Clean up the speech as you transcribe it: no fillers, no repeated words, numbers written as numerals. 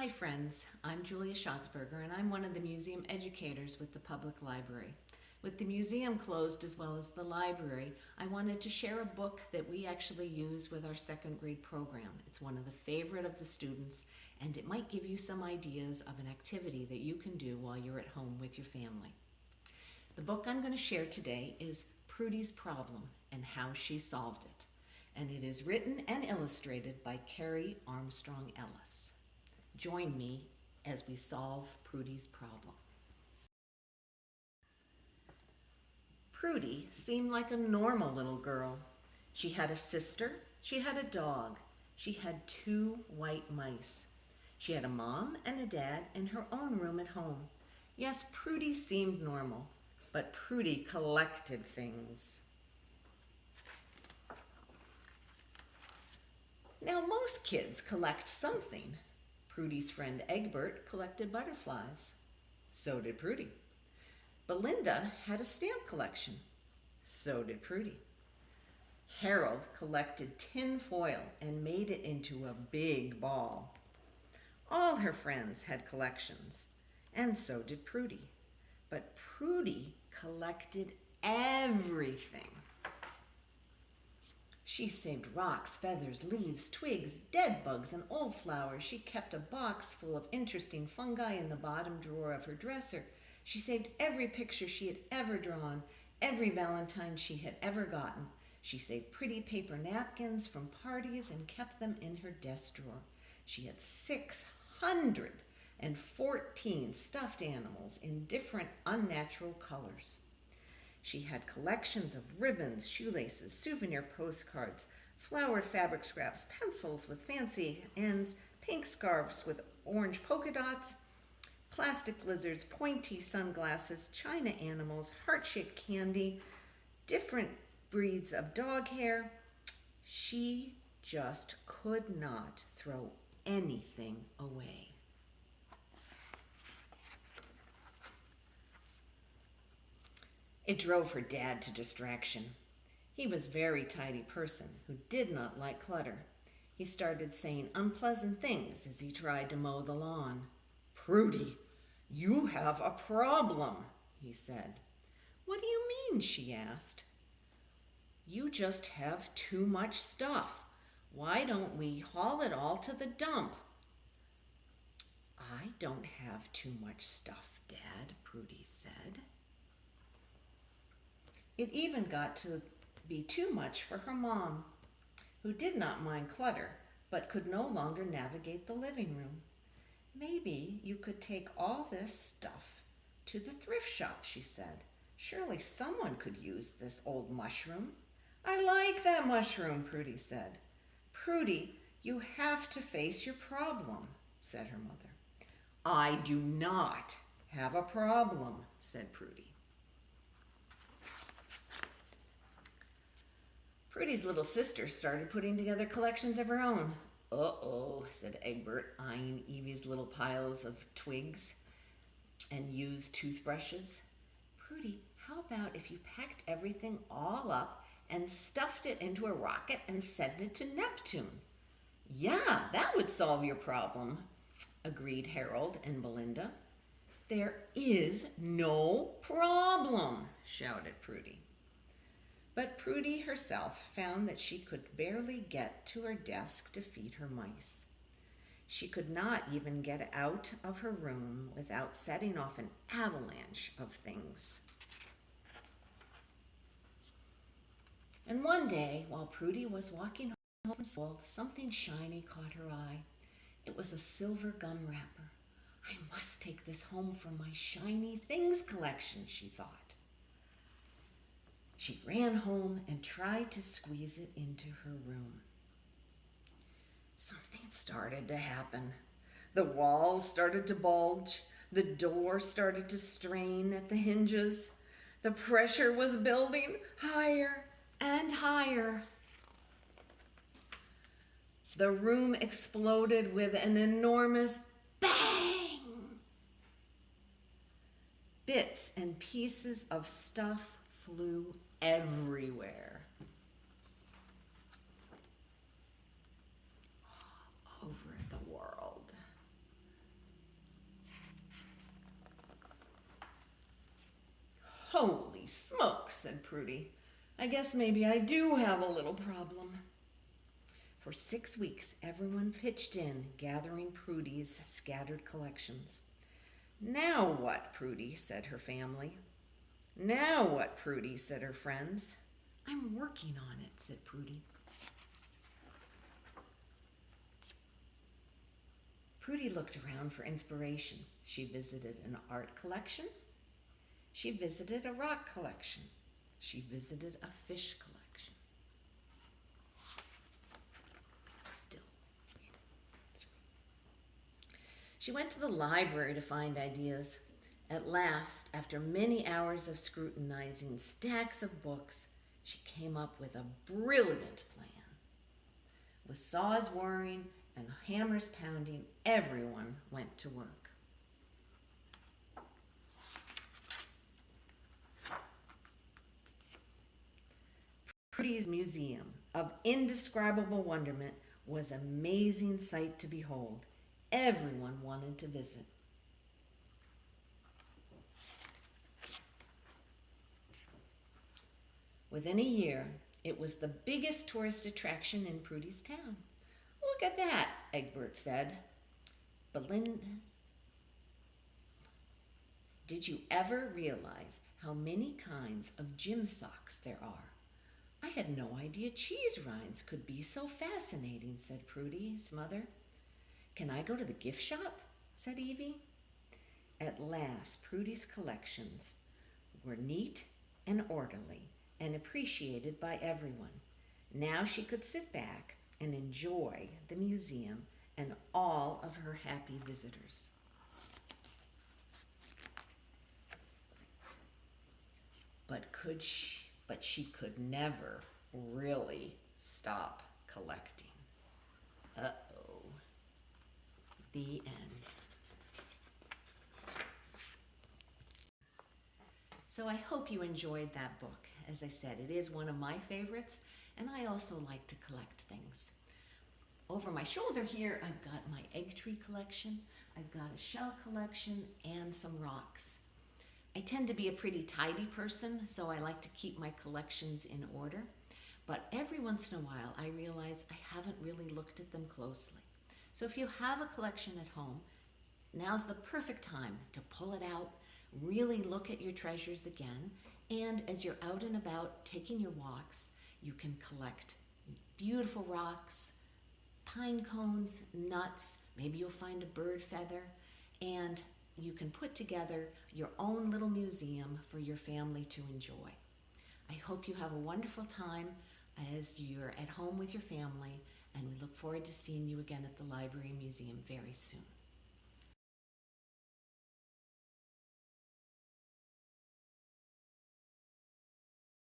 Hi friends, I'm Julia Shotzbeger and I'm one of the museum educators with the public library. With the museum closed as well as the library, I wanted to share a book that we actually use with our second grade program. It's one of the favorite of the students and it might give you some ideas of an activity that you can do while you're at home with your family. The book I'm going to share today is Prudy's Problem and How She Solved It, and it is written and illustrated by Carey Armstrong-Ellis. Join me as we solve Prudy's problem. Prudy seemed like a normal little girl. She had a sister, she had a dog, she had 2 white mice. She had a mom and a dad in her own room at home. Yes, Prudy seemed normal, but Prudy collected things. Now, most kids collect something. Prudy's friend Egbert collected butterflies. So did Prudy. Belinda had a stamp collection. So did Prudy. Harold collected tin foil and made it into a big ball. All her friends had collections, and so did Prudy. But Prudy collected everything. She saved rocks, feathers, leaves, twigs, dead bugs, and old flowers. She kept a box full of interesting fungi in the bottom drawer of her dresser. She saved every picture she had ever drawn, every Valentine she had ever gotten. She saved pretty paper napkins from parties and kept them in her desk drawer. She had 614 stuffed animals in different unnatural colors. She had collections of ribbons, shoelaces, souvenir postcards, flowered fabric scraps, pencils with fancy ends, pink scarves with orange polka dots, plastic lizards, pointy sunglasses, china animals, heart-shaped candy, different breeds of dog hair. She just could not throw anything away. It drove her dad to distraction. He was a very tidy person who did not like clutter. He started saying unpleasant things as he tried to mow the lawn. "Prudy, you have a problem," he said. "What do you mean?" she asked. "You just have too much stuff. Why don't we haul it all to the dump?" "I don't have too much stuff, Dad," Prudy said. It even got to be too much for her mom, who did not mind clutter, but could no longer navigate the living room. "Maybe you could take all this stuff to the thrift shop," she said. "Surely someone could use this old mushroom." "I like that mushroom," Prudy said. "Prudy, you have to face your problem," said her mother. "I do not have a problem," said Prudy. Prudy's little sister started putting together collections of her own. "Uh-oh," said Egbert, eyeing Evie's little piles of twigs and used toothbrushes. "Prudy, how about if you packed everything all up and stuffed it into a rocket and sent it to Neptune?" "Yeah, that would solve your problem," agreed Harold and Belinda. "There is no problem," shouted Prudy. But Prudy herself found that she could barely get to her desk to feed her mice. She could not even get out of her room without setting off an avalanche of things. And one day, while Prudy was walking home from school, something shiny caught her eye. It was a silver gum wrapper. "I must take this home for my shiny things collection," she thought. She ran home and tried to squeeze it into her room. Something started to happen. The walls started to bulge. The door started to strain at the hinges. The pressure was building higher and higher. The room exploded with an enormous bang. Bits and pieces of stuff flew everywhere. All over the world. Holy smokes, said Prudy. I guess maybe I do have a little problem. For 6 weeks, everyone pitched in, gathering Prudy's scattered collections. Now what, Prudy, said her family. Now what, Prudy, said her friends. I'm working on it, said Prudy. Prudy looked around for inspiration. She visited an art collection. She visited a rock collection. She visited a fish collection. She went to the library to find ideas. At last, after many hours of scrutinizing stacks of books, she came up with a brilliant plan. With saws whirring and hammers pounding, everyone went to work. Prudy's museum of indescribable wonderment was an amazing sight to behold. Everyone wanted to visit. Within a year, it was the biggest tourist attraction in Prudy's town. Look at that, Egbert said. Belinda, did you ever realize how many kinds of gym socks there are? I had no idea cheese rinds could be so fascinating, said Prudy's mother. Can I go to the gift shop? Said Evie. At last, Prudy's collections were neat and orderly and appreciated by everyone. Now she could sit back and enjoy the museum and all of her happy visitors. But she could never really stop collecting. Uh-oh. The end. So I hope you enjoyed that book. As I said, it is one of my favorites, and I also like to collect things. Over my shoulder here, I've got my egg tree collection, I've got a shell collection, and some rocks. I tend to be a pretty tidy person, so I like to keep my collections in order, but every once in a while I realize I haven't really looked at them closely. So if you have a collection at home, now's the perfect time to pull it out, really look at your treasures again, and as you're out and about taking your walks, you can collect beautiful rocks, pine cones, nuts, maybe you'll find a bird feather, and you can put together your own little museum for your family to enjoy. I hope you have a wonderful time as you're at home with your family, and we look forward to seeing you again at the Library and Museum very soon.